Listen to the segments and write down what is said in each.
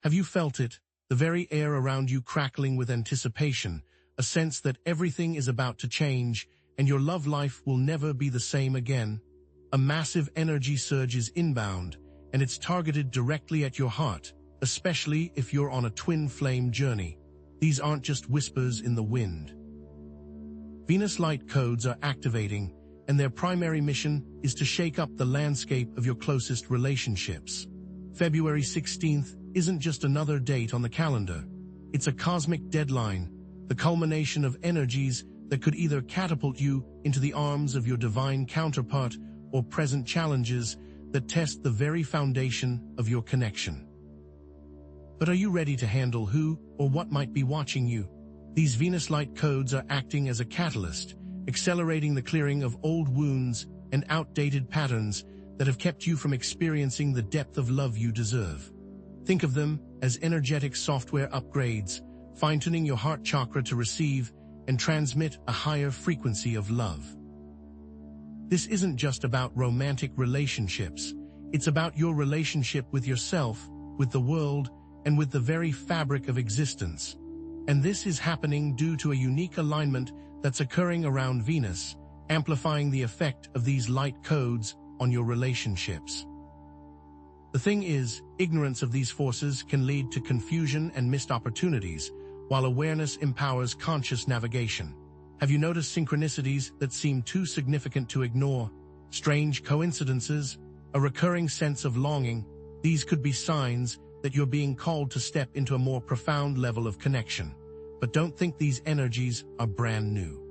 Have you felt it? The very air around you crackling with anticipation, a sense that everything is about to change and your love life will never be the same again. A massive energy surge is inbound, and it's targeted directly at your heart, especially if you're on a twin flame journey. These aren't just whispers in the wind. Venus light codes are activating, and their primary mission is to shake up the landscape of your closest relationships. February 16th isn't just another date on the calendar. It's a cosmic deadline, the culmination of energies that could either catapult you into the arms of your divine counterpart or present challenges that test the very foundation of your connection. But are you ready to handle who or what might be watching you? These Venus light codes are acting as a catalyst, accelerating the clearing of old wounds and outdated patterns that have kept you from experiencing the depth of love you deserve. Think of them as energetic software upgrades, fine-tuning your heart chakra to receive and transmit a higher frequency of love. This isn't just about romantic relationships. It's about your relationship with yourself, with the world, and with the very fabric of existence. And this is happening due to a unique alignment that's occurring around Venus, amplifying the effect of these light codes on your relationships. The thing is, ignorance of these forces can lead to confusion and missed opportunities, while awareness empowers conscious navigation. Have you noticed synchronicities that seem too significant to ignore? Strange coincidences? A recurring sense of longing? These could be signs that you're being called to step into a more profound level of connection. But don't think these energies are brand new.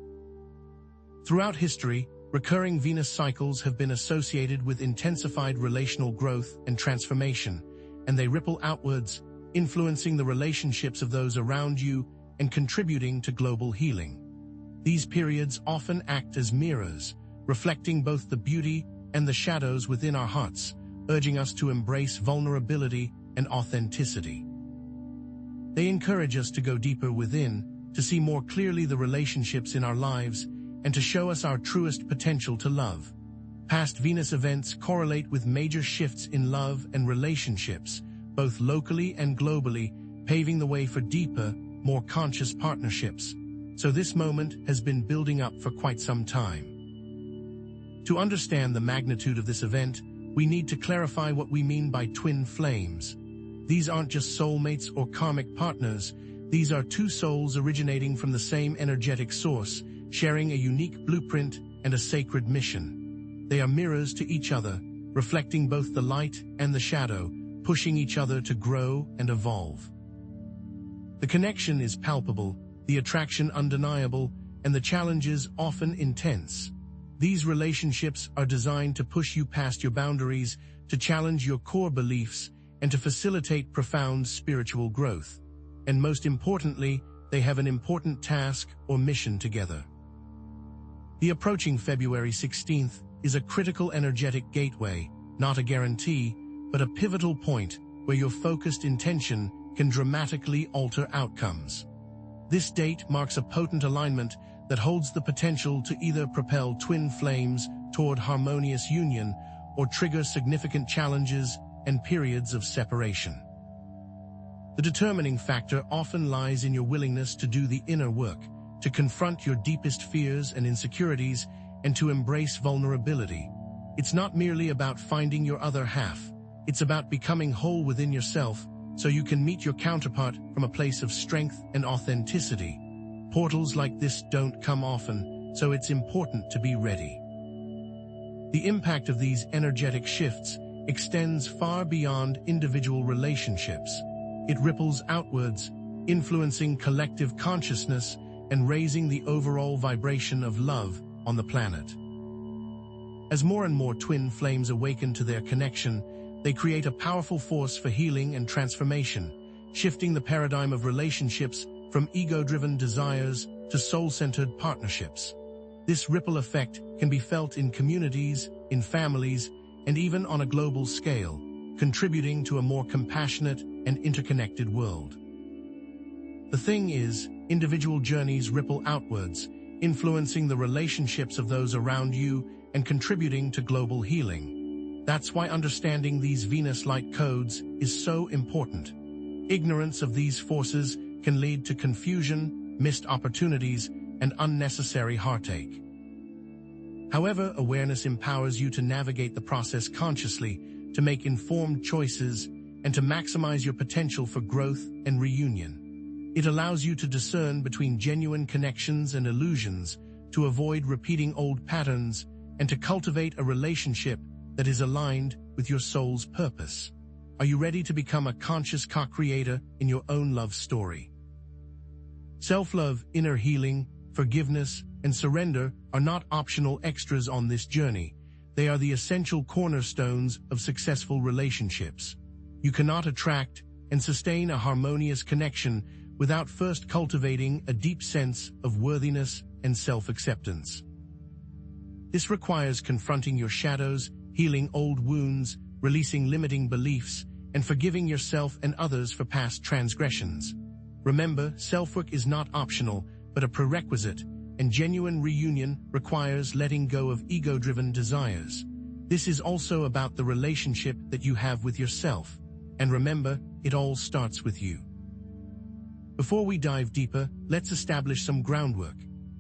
Throughout history, recurring Venus cycles have been associated with intensified relational growth and transformation, and they ripple outwards, influencing the relationships of those around you and contributing to global healing. These periods often act as mirrors, reflecting both the beauty and the shadows within our hearts, urging us to embrace vulnerability and authenticity. They encourage us to go deeper within, to see more clearly the relationships in our lives, and to show us our truest potential to love. Past Venus events correlate with major shifts in love and relationships, both locally and globally, paving the way for deeper, more conscious partnerships. So this moment has been building up for quite some time. To understand the magnitude of this event, we need to clarify what we mean by twin flames. These aren't just soulmates or karmic partners. These are two souls originating from the same energetic source, sharing a unique blueprint and a sacred mission. They are mirrors to each other, reflecting both the light and the shadow, pushing each other to grow and evolve. The connection is palpable, the attraction undeniable, and the challenges often intense. These relationships are designed to push you past your boundaries, to challenge your core beliefs, and to facilitate profound spiritual growth. And most importantly, they have an important task or mission together. The approaching February 16th is a critical energetic gateway, not a guarantee, but a pivotal point where your focused intention can dramatically alter outcomes. This date marks a potent alignment that holds the potential to either propel twin flames toward harmonious union or trigger significant challenges and periods of separation. The determining factor often lies in your willingness to do the inner work, to confront your deepest fears and insecurities, and to embrace vulnerability. It's not merely about finding your other half. It's about becoming whole within yourself so you can meet your counterpart from a place of strength and authenticity. Portals like this don't come often, so it's important to be ready. The impact of these energetic shifts extends far beyond individual relationships. It ripples outwards, influencing collective consciousness and raising the overall vibration of love on the planet. As more and more twin flames awaken to their connection, they create a powerful force for healing and transformation, shifting the paradigm of relationships from ego-driven desires to soul-centered partnerships. This ripple effect can be felt in communities, in families, and even on a global scale, contributing to a more compassionate and interconnected world. The thing is, individual journeys ripple outwards, influencing the relationships of those around you and contributing to global healing. That's why understanding these Venus light codes is so important. Ignorance of these forces can lead to confusion, missed opportunities, and unnecessary heartache. However, awareness empowers you to navigate the process consciously, to make informed choices, and to maximize your potential for growth and reunion. It allows you to discern between genuine connections and illusions, to avoid repeating old patterns, and to cultivate a relationship that is aligned with your soul's purpose. Are you ready to become a conscious co-creator in your own love story? Self-love, inner healing, forgiveness, and surrender are not optional extras on this journey. They are the essential cornerstones of successful relationships. You cannot attract and sustain a harmonious connection without first cultivating a deep sense of worthiness and self-acceptance. This requires confronting your shadows, healing old wounds, releasing limiting beliefs, and forgiving yourself and others for past transgressions. Remember, self-work is not optional, but a prerequisite, and genuine reunion requires letting go of ego-driven desires. This is also about the relationship that you have with yourself. And remember, it all starts with you. Before we dive deeper, let's establish some groundwork.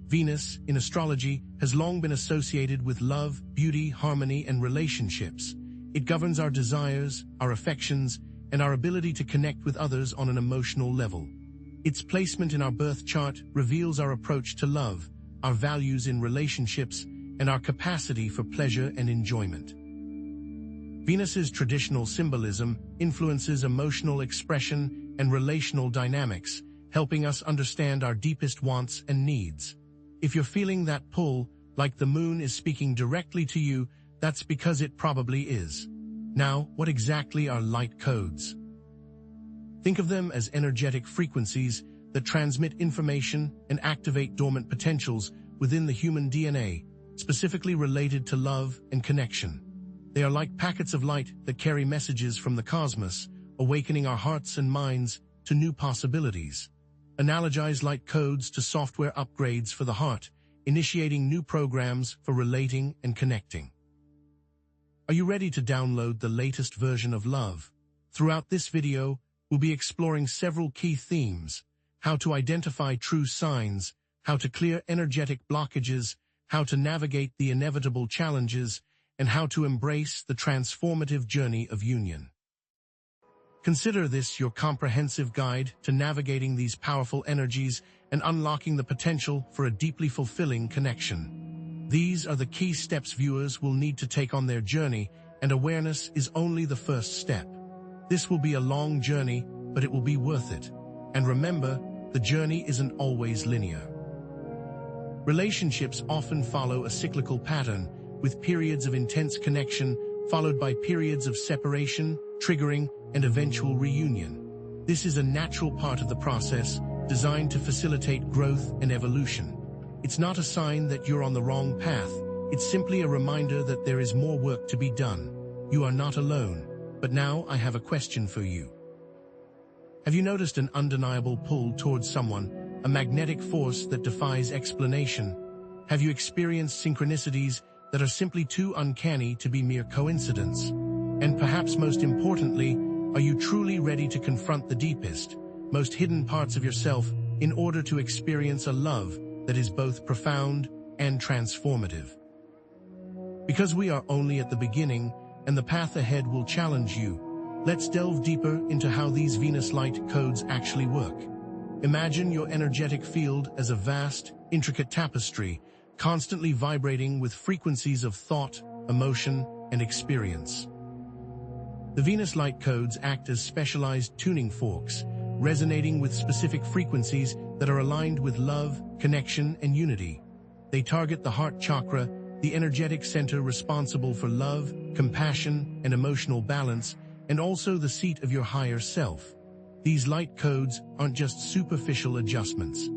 Venus, in astrology, has long been associated with love, beauty, harmony, and relationships. It governs our desires, our affections, and our ability to connect with others on an emotional level. Its placement in our birth chart reveals our approach to love, our values in relationships, and our capacity for pleasure and enjoyment. Venus's traditional symbolism influences emotional expression and relational dynamics, helping us understand our deepest wants and needs. If you're feeling that pull, like the moon is speaking directly to you, that's because it probably is. Now, what exactly are light codes? Think of them as energetic frequencies that transmit information and activate dormant potentials within the human DNA, specifically related to love and connection. They are like packets of light that carry messages from the cosmos, awakening our hearts and minds to new possibilities. Analogize light codes to software upgrades for the heart, initiating new programs for relating and connecting. Are you ready to download the latest version of love? Throughout this video, we'll be exploring several key themes: how to identify true signs, how to clear energetic blockages, how to navigate the inevitable challenges, and how to embrace the transformative journey of union. Consider this your comprehensive guide to navigating these powerful energies and unlocking the potential for a deeply fulfilling connection. These are the key steps viewers will need to take on their journey, and awareness is only the first step. This will be a long journey, but it will be worth it. And remember, the journey isn't always linear. Relationships often follow a cyclical pattern, with periods of intense connection followed by periods of separation, triggering, and eventual reunion. This is a natural part of the process, designed to facilitate growth and evolution. It's not a sign that you're on the wrong path. It's simply a reminder that there is more work to be done. You are not alone. But now I have a question for you. Have you noticed an undeniable pull towards someone, a magnetic force that defies explanation? Have you experienced synchronicities that are simply too uncanny to be mere coincidence? And perhaps most importantly, are you truly ready to confront the deepest, most hidden parts of yourself in order to experience a love that is both profound and transformative? Because we are only at the beginning, and the path ahead will challenge you, let's delve deeper into how these Venus light codes actually work. Imagine your energetic field as a vast, intricate tapestry, constantly vibrating with frequencies of thought, emotion, and experience. The Venus light codes act as specialized tuning forks, resonating with specific frequencies that are aligned with love, connection, and unity. They target the heart chakra, the energetic center responsible for love, compassion, and emotional balance, and also the seat of your higher self. These light codes aren't just superficial adjustments.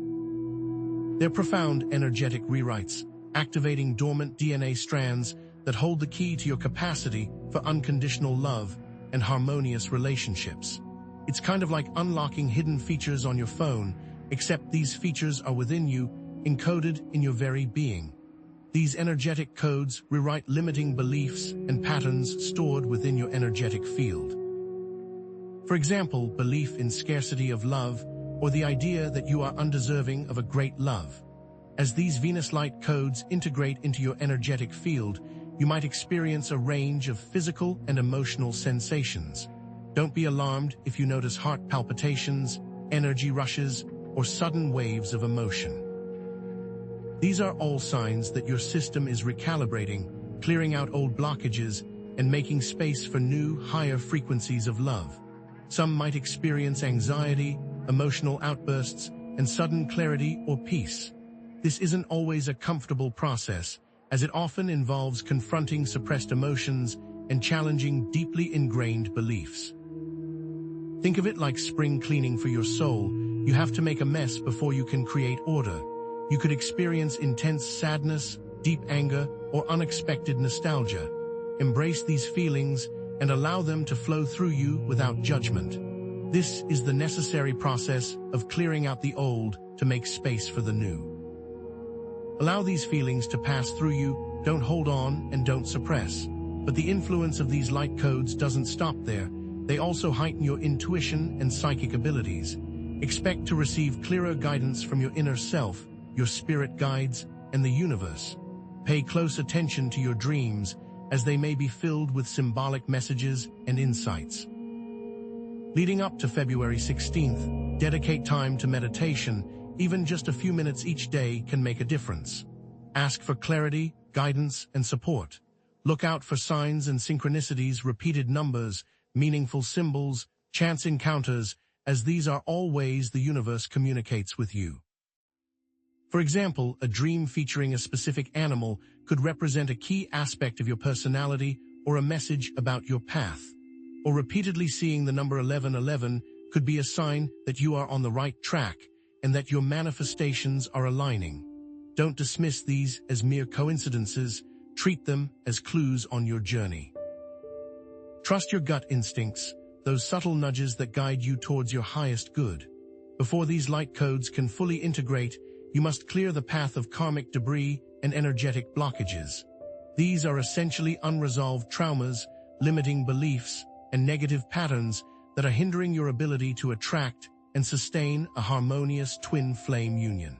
They're profound energetic rewrites, activating dormant DNA strands that hold the key to your capacity for unconditional love and harmonious relationships. It's kind of like unlocking hidden features on your phone, except these features are within you, encoded in your very being. These energetic codes rewrite limiting beliefs and patterns stored within your energetic field. For example, belief in scarcity of love, or the idea that you are undeserving of a great love. As these Venus light codes integrate into your energetic field, you might experience a range of physical and emotional sensations. Don't be alarmed if you notice heart palpitations, energy rushes, or sudden waves of emotion. These are all signs that your system is recalibrating, clearing out old blockages, and making space for new, higher frequencies of love. Some might experience anxiety, emotional outbursts, and sudden clarity or peace. This isn't always a comfortable process, as it often involves confronting suppressed emotions and challenging deeply ingrained beliefs. Think of it like spring cleaning for your soul. You have to make a mess before you can create order. You could experience intense sadness, deep anger, or unexpected nostalgia. Embrace these feelings and allow them to flow through you without judgment. This is the necessary process of clearing out the old to make space for the new. Allow these feelings to pass through you, don't hold on and don't suppress. But the influence of these light codes doesn't stop there. They also heighten your intuition and psychic abilities. Expect to receive clearer guidance from your inner self, your spirit guides, and the universe. Pay close attention to your dreams, as they may be filled with symbolic messages and insights. Leading up to February 16th, dedicate time to meditation. Even just a few minutes each day can make a difference. Ask for clarity, guidance, and support. Look out for signs and synchronicities, repeated numbers, meaningful symbols, chance encounters, as these are all ways the universe communicates with you. For example, a dream featuring a specific animal could represent a key aspect of your personality or a message about your path. Or repeatedly seeing the number 1111 could be a sign that you are on the right track and that your manifestations are aligning. Don't dismiss these as mere coincidences. Treat them as clues on your journey. Trust your gut instincts, those subtle nudges that guide you towards your highest good. Before these light codes can fully integrate, you must clear the path of karmic debris and energetic blockages. These are essentially unresolved traumas, limiting beliefs, and negative patterns that are hindering your ability to attract and sustain a harmonious twin flame union.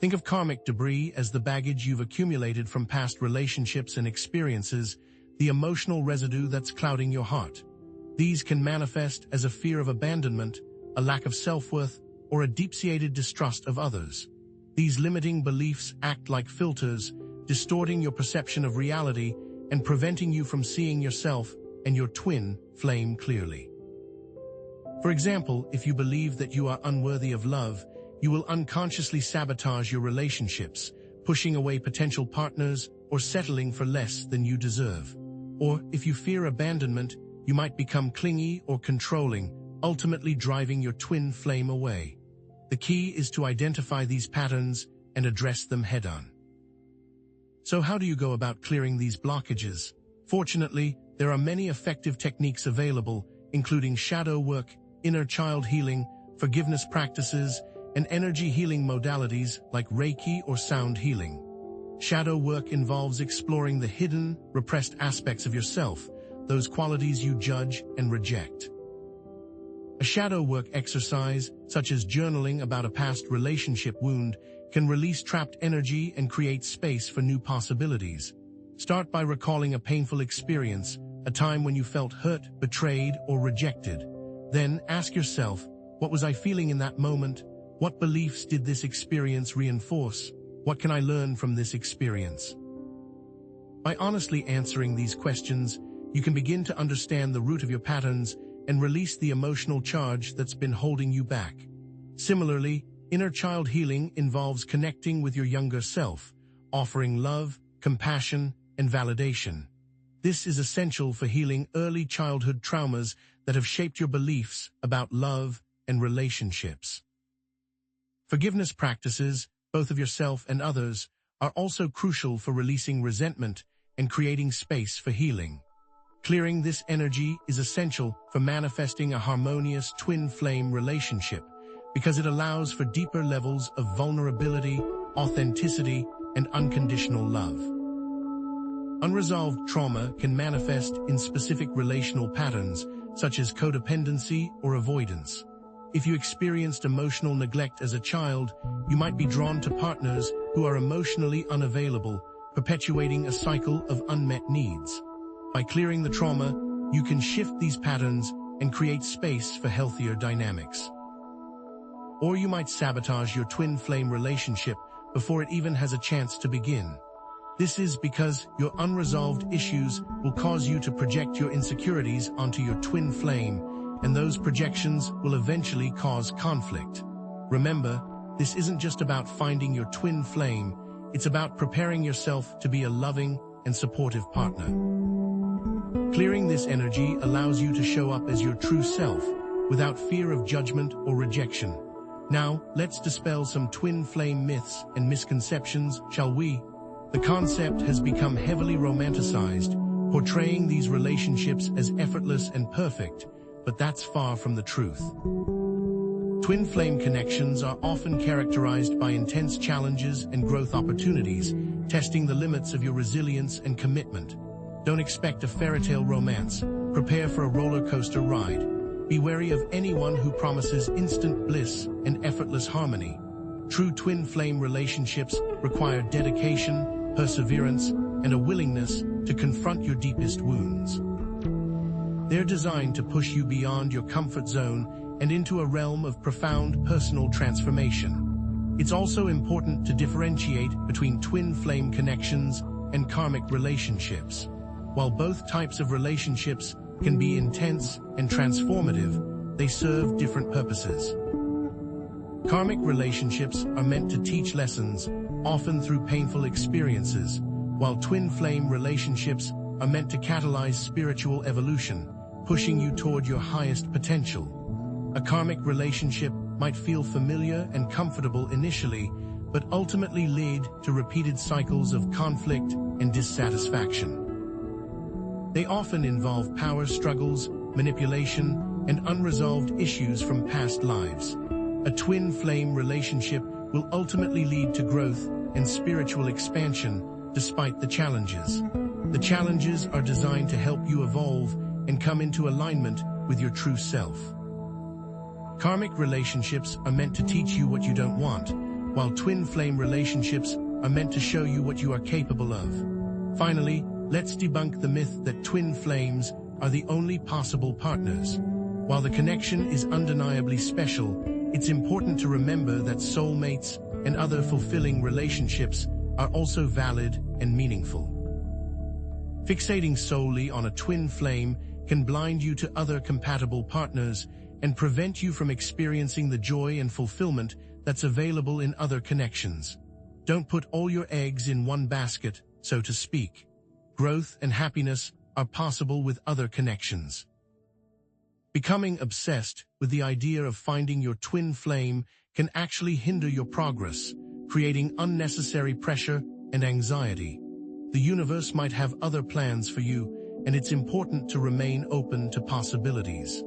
Think of karmic debris as the baggage you've accumulated from past relationships and experiences, the emotional residue that's clouding your heart. These can manifest as a fear of abandonment, a lack of self-worth, or a deep-seated distrust of others. These limiting beliefs act like filters, distorting your perception of reality and preventing you from seeing yourself and your twin flame clearly. For example, if you believe that you are unworthy of love, you will unconsciously sabotage your relationships, pushing away potential partners or settling for less than you deserve. Or, if you fear abandonment, you might become clingy or controlling, ultimately driving your twin flame away. The key is to identify these patterns and address them head-on. So how do you go about clearing these blockages? Fortunately, there are many effective techniques available, including shadow work, inner child healing, forgiveness practices, and energy healing modalities like Reiki or sound healing. Shadow work involves exploring the hidden, repressed aspects of yourself, those qualities you judge and reject. A shadow work exercise, such as journaling about a past relationship wound, can release trapped energy and create space for new possibilities. Start by recalling a painful experience, a time when you felt hurt, betrayed, or rejected. Then ask yourself, what was I feeling in that moment? What beliefs did this experience reinforce? What can I learn from this experience? By honestly answering these questions, you can begin to understand the root of your patterns and release the emotional charge that's been holding you back. Similarly, inner child healing involves connecting with your younger self, offering love, compassion, and validation. This is essential for healing early childhood traumas that have shaped your beliefs about love and relationships. Forgiveness practices, both of yourself and others, are also crucial for releasing resentment and creating space for healing. Clearing this energy is essential for manifesting a harmonious twin flame relationship because it allows for deeper levels of vulnerability, authenticity, and unconditional love. Unresolved trauma can manifest in specific relational patterns, such as codependency or avoidance. If you experienced emotional neglect as a child, you might be drawn to partners who are emotionally unavailable, perpetuating a cycle of unmet needs. By clearing the trauma, you can shift these patterns and create space for healthier dynamics. Or you might sabotage your twin flame relationship before it even has a chance to begin. This is because your unresolved issues will cause you to project your insecurities onto your twin flame, and those projections will eventually cause conflict. Remember, this isn't just about finding your twin flame, it's about preparing yourself to be a loving and supportive partner. Clearing this energy allows you to show up as your true self, without fear of judgment or rejection. Now, let's dispel some twin flame myths and misconceptions, shall we? The concept has become heavily romanticized, portraying these relationships as effortless and perfect, but that's far from the truth. Twin flame connections are often characterized by intense challenges and growth opportunities, testing the limits of your resilience and commitment. Don't expect a fairy tale romance. Prepare for a roller coaster ride. Be wary of anyone who promises instant bliss and effortless harmony. True twin flame relationships require dedication, perseverance, and a willingness to confront your deepest wounds. They're designed to push you beyond your comfort zone and into a realm of profound personal transformation. It's also important to differentiate between twin flame connections and karmic relationships. While both types of relationships can be intense and transformative, they serve different purposes. Karmic relationships are meant to teach lessons, often through painful experiences, while twin flame relationships are meant to catalyze spiritual evolution, pushing you toward your highest potential. A karmic relationship might feel familiar and comfortable initially, but ultimately lead to repeated cycles of conflict and dissatisfaction. They often involve power struggles, manipulation, and unresolved issues from past lives. A twin flame relationship will ultimately lead to growth and spiritual expansion despite the challenges. The challenges are designed to help you evolve and come into alignment with your true self. Karmic relationships are meant to teach you what you don't want, while twin flame relationships are meant to show you what you are capable of. Finally, let's debunk the myth that twin flames are the only possible partners. While the connection is undeniably special, it's important to remember that soulmates and other fulfilling relationships are also valid and meaningful. Fixating solely on a twin flame can blind you to other compatible partners and prevent you from experiencing the joy and fulfillment that's available in other connections. Don't put all your eggs in one basket, so to speak. Growth and happiness are possible with other connections. Becoming obsessed with the idea of finding your twin flame can actually hinder your progress, creating unnecessary pressure and anxiety. The universe might have other plans for you, and it's important to remain open to possibilities.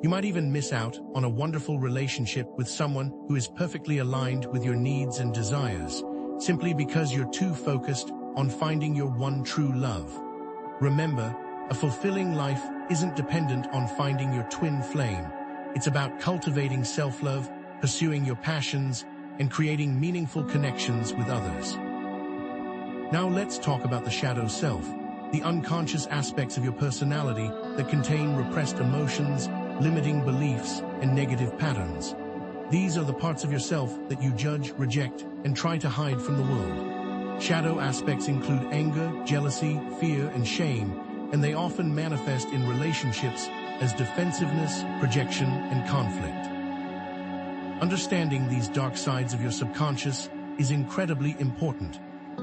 You might even miss out on a wonderful relationship with someone who is perfectly aligned with your needs and desires, simply because you're too focused on finding your one true love. Remember, a fulfilling life isn't dependent on finding your twin flame. It's about cultivating self-love, pursuing your passions, and creating meaningful connections with others. Now let's talk about the shadow self, the unconscious aspects of your personality that contain repressed emotions, limiting beliefs, and negative patterns. These are the parts of yourself that you judge, reject, and try to hide from the world. Shadow aspects include anger, jealousy, fear, and shame, and they often manifest in relationships as defensiveness, projection, and conflict. Understanding these dark sides of your subconscious is incredibly important.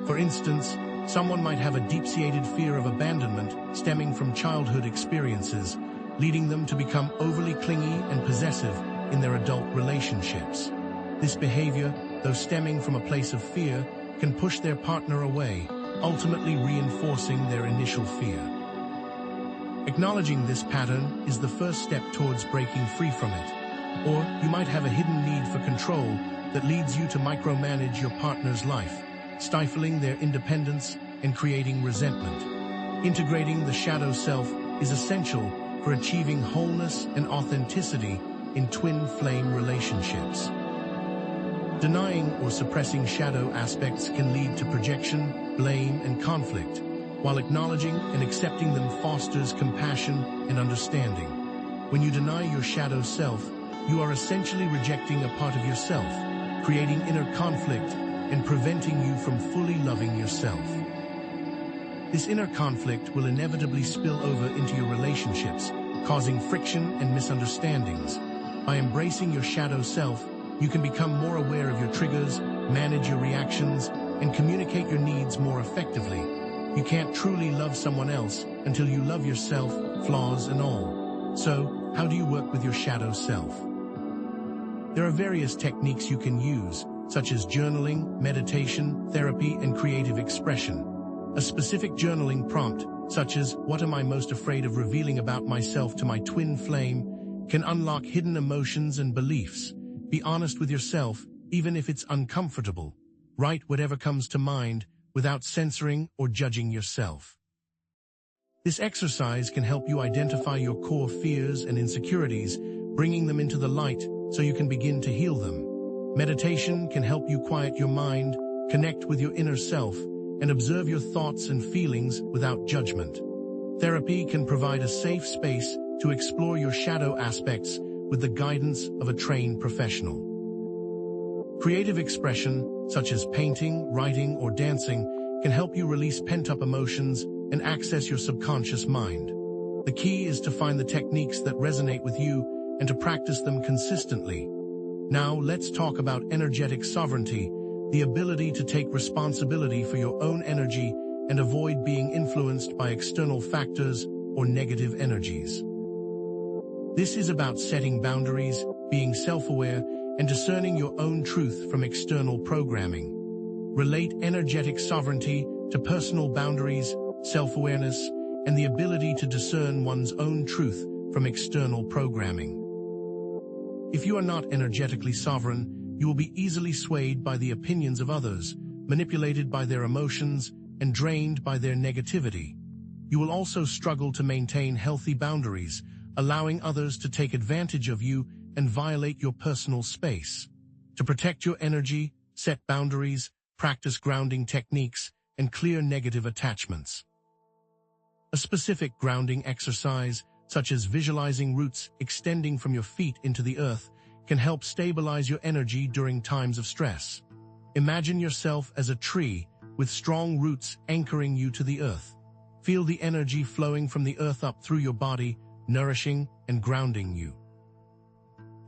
For instance, someone might have a deep-seated fear of abandonment stemming from childhood experiences, leading them to become overly clingy and possessive in their adult relationships. This behavior, though stemming from a place of fear, can push their partner away, ultimately reinforcing their initial fear. Acknowledging this pattern is the first step towards breaking free from it. Or you might have a hidden need for control that leads you to micromanage your partner's life, stifling their independence and creating resentment. Integrating the shadow self is essential for achieving wholeness and authenticity in twin flame relationships. Denying or suppressing shadow aspects can lead to projection, blame, and conflict, while acknowledging and accepting them fosters compassion and understanding. When you deny your shadow self, you are essentially rejecting a part of yourself, creating inner conflict and preventing you from fully loving yourself. This inner conflict will inevitably spill over into your relationships, causing friction and misunderstandings. By embracing your shadow self, you can become more aware of your triggers, manage your reactions, and communicate your needs more effectively. You can't truly love someone else until you love yourself, flaws and all. So, how do you work with your shadow self? There are various techniques you can use, such as journaling, meditation, therapy, and creative expression. A specific journaling prompt, such as, "What am I most afraid of revealing about myself to my twin flame?" can unlock hidden emotions and beliefs. Be honest with yourself, even if it's uncomfortable. Write whatever comes to mind, without censoring or judging yourself. This exercise can help you identify your core fears and insecurities, bringing them into the light so you can begin to heal them. Meditation can help you quiet your mind, connect with your inner self, and observe your thoughts and feelings without judgment. Therapy can provide a safe space to explore your shadow aspects with the guidance of a trained professional. Creative expression, such as painting, writing, or dancing, can help you release pent-up emotions and access your subconscious mind. The key is to find the techniques that resonate with you and to practice them consistently. Now, let's talk about energetic sovereignty, the ability to take responsibility for your own energy and avoid being influenced by external factors or negative energies. This is about setting boundaries, being self-aware, and discerning your own truth from external programming. Relate energetic sovereignty to personal boundaries, self-awareness, and the ability to discern one's own truth from external programming. If you are not energetically sovereign, you will be easily swayed by the opinions of others, manipulated by their emotions, and drained by their negativity. You will also struggle to maintain healthy boundaries, allowing others to take advantage of you and violate your personal space. To protect your energy, set boundaries, practice grounding techniques, and clear negative attachments. A specific grounding exercise, such as visualizing roots extending from your feet into the earth, can help stabilize your energy during times of stress. Imagine yourself as a tree with strong roots anchoring you to the earth. Feel the energy flowing from the earth up through your body, nourishing and grounding you.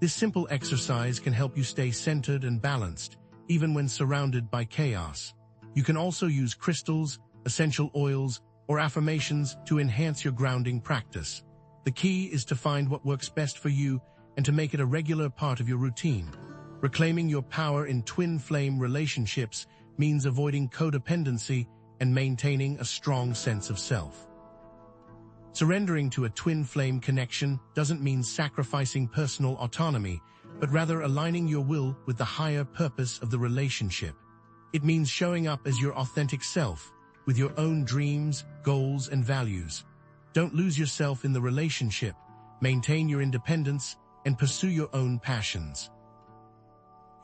This simple exercise can help you stay centered and balanced, even when surrounded by chaos. You can also use crystals, essential oils, or affirmations to enhance your grounding practice. The key is to find what works best for you and to make it a regular part of your routine. Reclaiming your power in twin flame relationships means avoiding codependency and maintaining a strong sense of self. Surrendering to a twin flame connection doesn't mean sacrificing personal autonomy, but rather aligning your will with the higher purpose of the relationship. It means showing up as your authentic self, with your own dreams, goals, and values. Don't lose yourself in the relationship, maintain your independence, and pursue your own passions.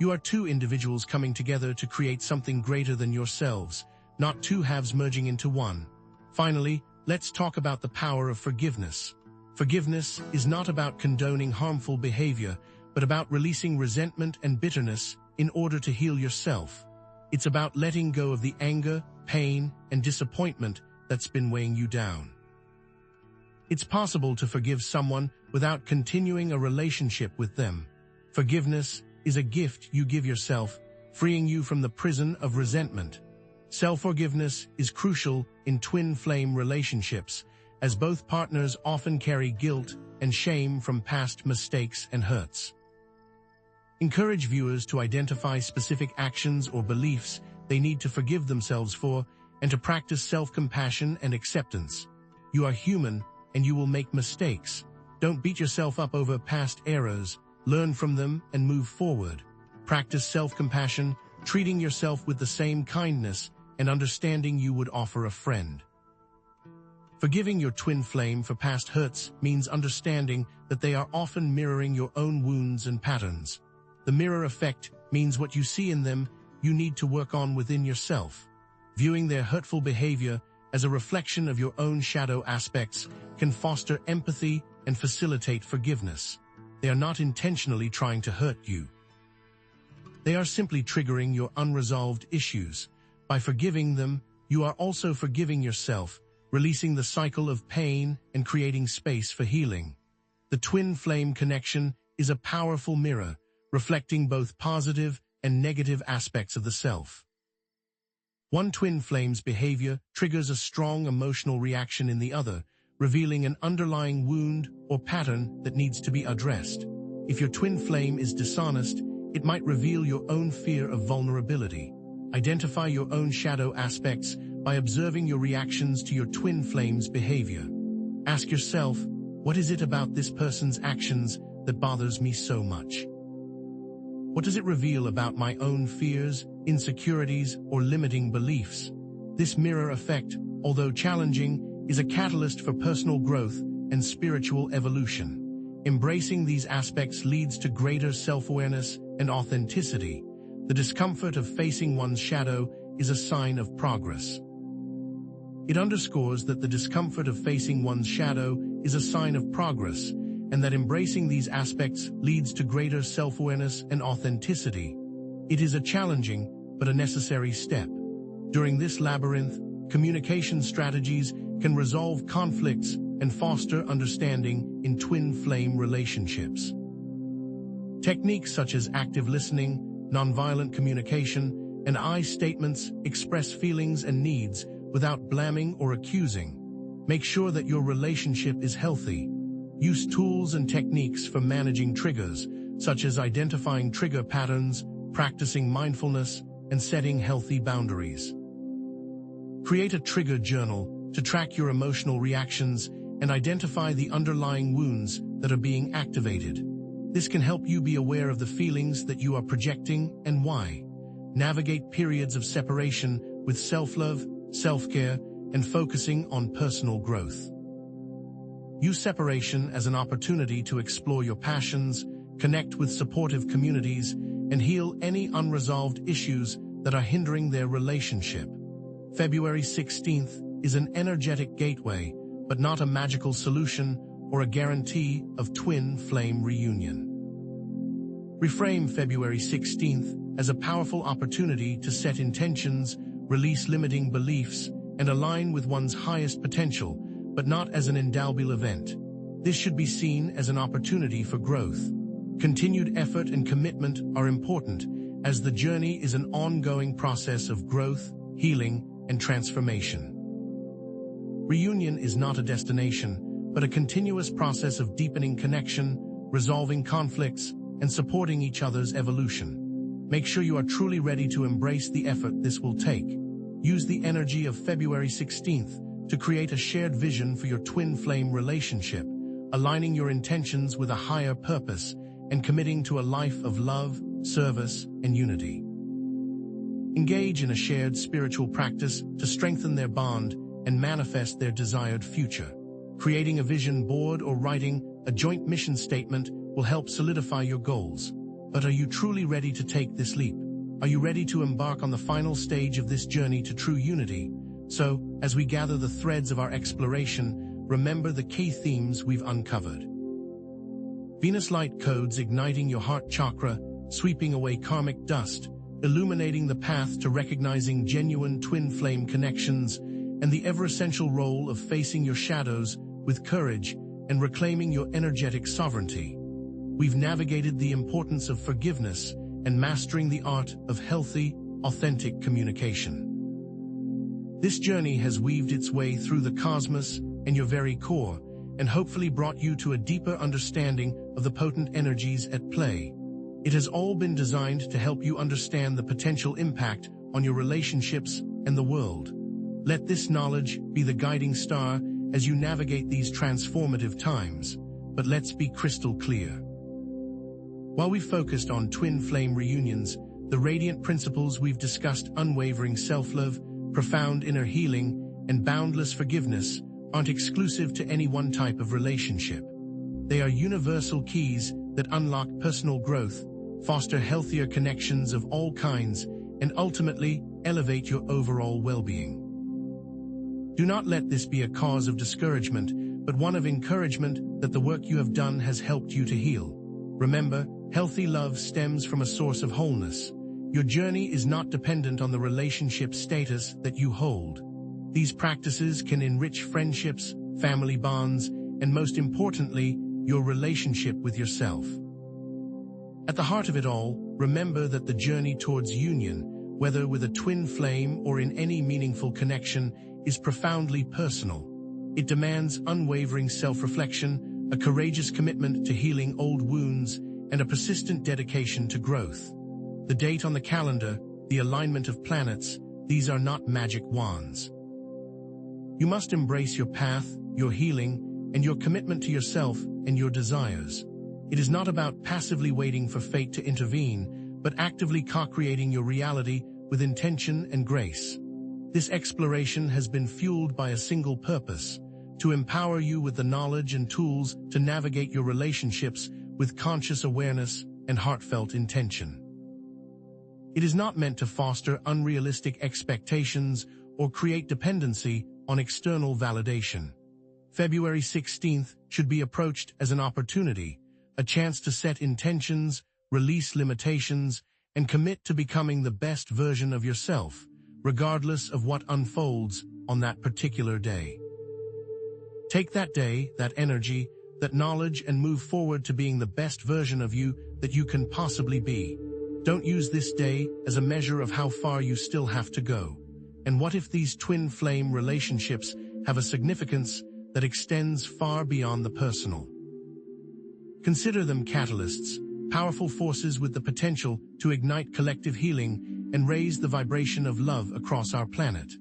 You are two individuals coming together to create something greater than yourselves, not two halves merging into one. Finally, let's talk about the power of forgiveness. Forgiveness is not about condoning harmful behavior, but about releasing resentment and bitterness in order to heal yourself. It's about letting go of the anger, pain, and disappointment that's been weighing you down. It's possible to forgive someone without continuing a relationship with them. Forgiveness is a gift you give yourself, freeing you from the prison of resentment. Self-forgiveness is crucial in twin flame relationships, as both partners often carry guilt and shame from past mistakes and hurts. Encourage viewers to identify specific actions or beliefs they need to forgive themselves for and to practice self-compassion and acceptance. You are human, and you will make mistakes. Don't beat yourself up over past errors. Learn from them and move forward. Practice self-compassion, treating yourself with the same kindness and understanding you would offer a friend. Forgiving your twin flame for past hurts means understanding that they are often mirroring your own wounds and patterns. The mirror effect means what you see in them, you need to work on within yourself. Viewing their hurtful behavior as a reflection of your own shadow aspects can foster empathy and facilitate forgiveness. They are not intentionally trying to hurt you. They are simply triggering your unresolved issues. By forgiving them, you are also forgiving yourself, releasing the cycle of pain and creating space for healing. The twin flame connection is a powerful mirror, reflecting both positive and negative aspects of the self. One twin flame's behavior triggers a strong emotional reaction in the other, revealing an underlying wound or pattern that needs to be addressed. If your twin flame is dishonest, it might reveal your own fear of vulnerability. Identify your own shadow aspects by observing your reactions to your twin flame's behavior. Ask yourself, what is it about this person's actions that bothers me so much? What does it reveal about my own fears, insecurities, or limiting beliefs? This mirror effect, although challenging, is a catalyst for personal growth and spiritual evolution. Embracing these aspects leads to greater self-awareness and authenticity. The discomfort of facing one's shadow is a sign of progress. It underscores that the discomfort of facing one's shadow is a sign of progress, and that embracing these aspects leads to greater self-awareness and authenticity. It is a challenging but a necessary step. During this labyrinth, communication strategies can resolve conflicts and foster understanding in twin flame relationships. Techniques such as active listening, nonviolent communication, and I statements express feelings and needs without blaming or accusing. Make sure that your relationship is healthy. Use tools and techniques for managing triggers, such as identifying trigger patterns, practicing mindfulness, and setting healthy boundaries. Create a trigger journal to track your emotional reactions and identify the underlying wounds that are being activated. This can help you be aware of the feelings that you are projecting and why. Navigate periods of separation with self-love, self-care, and focusing on personal growth. Use separation as an opportunity to explore your passions, connect with supportive communities, and heal any unresolved issues that are hindering their relationship. February 16th is an energetic gateway, but not a magical solution or a guarantee of twin flame reunion. Reframe February 16th as a powerful opportunity to set intentions, release limiting beliefs, and align with one's highest potential, but not as an indelible event. This should be seen as an opportunity for growth. Continued effort and commitment are important, as the journey is an ongoing process of growth, healing, and transformation. Reunion is not a destination, but a continuous process of deepening connection, resolving conflicts, and supporting each other's evolution. Make sure you are truly ready to embrace the effort this will take. Use the energy of February 16th to create a shared vision for your twin flame relationship, aligning your intentions with a higher purpose and committing to a life of love, service, and unity. Engage in a shared spiritual practice to strengthen their bond and manifest their desired future. Creating a vision board or writing a joint mission statement will help solidify your goals. But are you truly ready to take this leap? Are you ready to embark on the final stage of this journey to true unity? So, as we gather the threads of our exploration, remember the key themes we've uncovered. Venus light codes igniting your heart chakra, sweeping away karmic dust, illuminating the path to recognizing genuine twin flame connections, and the ever-essential role of facing your shadows with courage and reclaiming your energetic sovereignty. We've navigated the importance of forgiveness and mastering the art of healthy, authentic communication. This journey has weaved its way through the cosmos and your very core, and hopefully brought you to a deeper understanding of the potent energies at play. It has all been designed to help you understand the potential impact on your relationships and the world. Let this knowledge be the guiding star as you navigate these transformative times. But let's be crystal clear. While we focused on twin flame reunions, the radiant principles we've discussed, unwavering self-love, profound inner healing, and boundless forgiveness, aren't exclusive to any one type of relationship. They are universal keys that unlock personal growth, foster healthier connections of all kinds, and ultimately elevate your overall well-being. Do not let this be a cause of discouragement, but one of encouragement that the work you have done has helped you to heal. Remember, healthy love stems from a source of wholeness. Your journey is not dependent on the relationship status that you hold. These practices can enrich friendships, family bonds, and most importantly, your relationship with yourself. At the heart of it all, remember that the journey towards union, whether with a twin flame or in any meaningful connection, is profoundly personal. It demands unwavering self-reflection, a courageous commitment to healing old wounds, and a persistent dedication to growth. The date on the calendar, the alignment of planets, these are not magic wands. You must embrace your path, your healing, and your commitment to yourself and your desires. It is not about passively waiting for fate to intervene, but actively co-creating your reality with intention and grace. This exploration has been fueled by a single purpose: to empower you with the knowledge and tools to navigate your relationships with conscious awareness and heartfelt intention. It is not meant to foster unrealistic expectations or create dependency on external validation. February 16th should be approached as an opportunity, a chance to set intentions, release limitations, and commit to becoming the best version of yourself, regardless of what unfolds on that particular day. Take that day, that energy, that knowledge, and move forward to being the best version of you that you can possibly be. Don't use this day as a measure of how far you still have to go. And what if these twin flame relationships have a significance that extends far beyond the personal? Consider them catalysts, powerful forces with the potential to ignite collective healing and raise the vibration of love across our planet.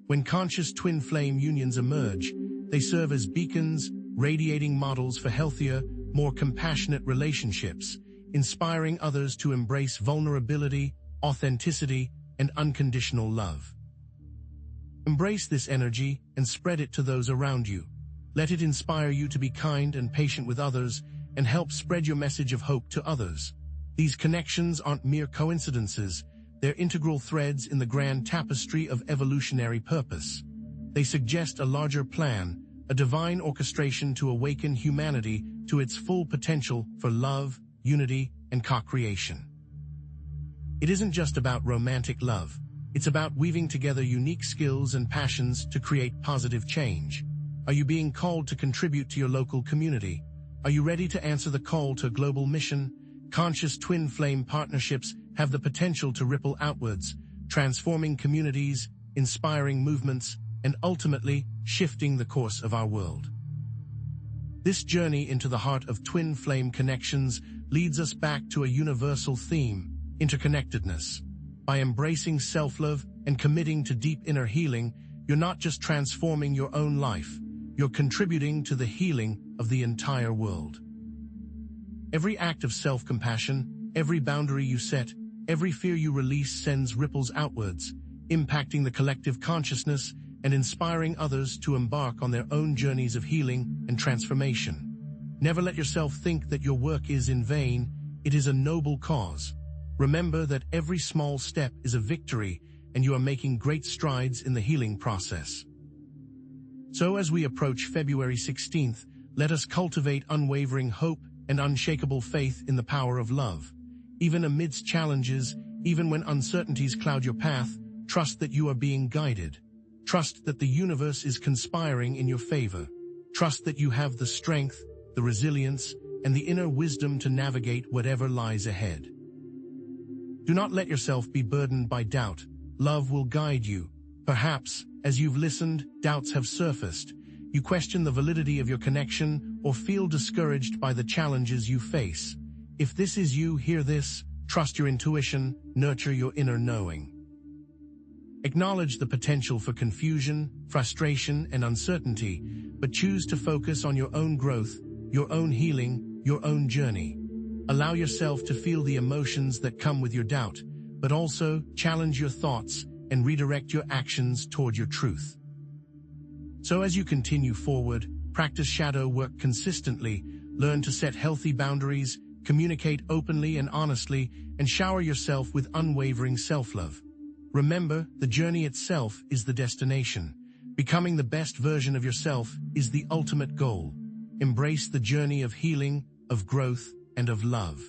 When conscious twin flame unions emerge, they serve as beacons, radiating models for healthier, more compassionate relationships, inspiring others to embrace vulnerability, authenticity, and unconditional love. Embrace this energy and spread it to those around you. Let it inspire you to be kind and patient with others and help spread your message of hope to others. These connections aren't mere coincidences, they're integral threads in the grand tapestry of evolutionary purpose. They suggest a larger plan, a divine orchestration to awaken humanity to its full potential for love, unity, and co-creation. It isn't just about romantic love. It's about weaving together unique skills and passions to create positive change. Are you being called to contribute to your local community? Are you ready to answer the call to a global mission? Conscious twin flame partnerships have the potential to ripple outwards, transforming communities, inspiring movements, and ultimately shifting the course of our world. This journey into the heart of twin flame connections leads us back to a universal theme: interconnectedness. By embracing self-love and committing to deep inner healing, you're not just transforming your own life, you're contributing to the healing of the entire world. Every act of self-compassion, every boundary you set, every fear you release sends ripples outwards, impacting the collective consciousness and inspiring others to embark on their own journeys of healing and transformation. Never let yourself think that your work is in vain. It is a noble cause. Remember that every small step is a victory, and you are making great strides in the healing process. So as we approach February 16th, let us cultivate unwavering hope and unshakable faith in the power of love. Even amidst challenges, even when uncertainties cloud your path, trust that you are being guided. Trust that the universe is conspiring in your favor. Trust that you have the strength, the resilience, and the inner wisdom to navigate whatever lies ahead. Do not let yourself be burdened by doubt. Love will guide you. Perhaps, as you've listened, doubts have surfaced. You question the validity of your connection or feel discouraged by the challenges you face. If this is you, hear this: trust your intuition, nurture your inner knowing. Acknowledge the potential for confusion, frustration, and uncertainty, but choose to focus on your own growth, your own healing, your own journey. Allow yourself to feel the emotions that come with your doubt, but also challenge your thoughts and redirect your actions toward your truth. So as you continue forward, practice shadow work consistently, learn to set healthy boundaries, communicate openly and honestly, and shower yourself with unwavering self-love. Remember, the journey itself is the destination. Becoming the best version of yourself is the ultimate goal. Embrace the journey of healing, of growth, and of love.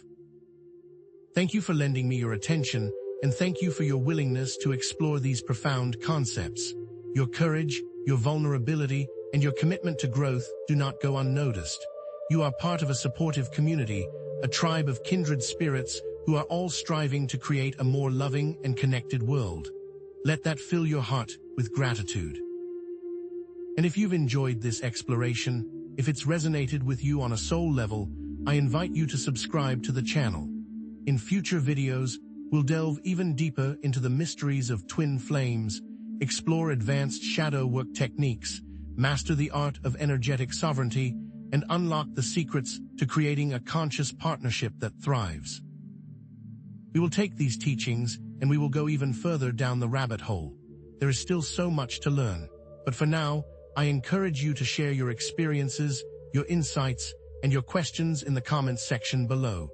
Thank you for lending me your attention, and thank you for your willingness to explore these profound concepts. Your courage, your vulnerability, and your commitment to growth do not go unnoticed. You are part of a supportive community, a tribe of kindred spirits who are all striving to create a more loving and connected world. Let that fill your heart with gratitude. And if you've enjoyed this exploration, if it's resonated with you on a soul level, I invite you to subscribe to the channel. In future videos, we'll delve even deeper into the mysteries of twin flames, explore advanced shadow work techniques, master the art of energetic sovereignty, and unlock the secrets to creating a conscious partnership that thrives. We will take these teachings and we will go even further down the rabbit hole. There is still so much to learn, but for now, I encourage you to share your experiences, your insights, and your questions in the comments section below.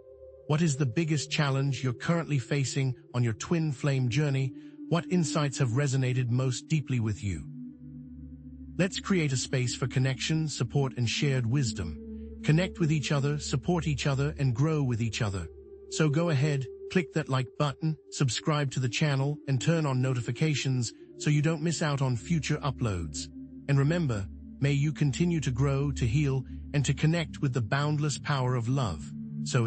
What is the biggest challenge you're currently facing on your twin flame journey? What insights have resonated most deeply with you? Let's create a space for connection, support, and shared wisdom. Connect with each other, support each other, and grow with each other. So go ahead, click that like button, subscribe to the channel, and turn on notifications so you don't miss out on future uploads. And remember, may you continue to grow, to heal, and to connect with the boundless power of love.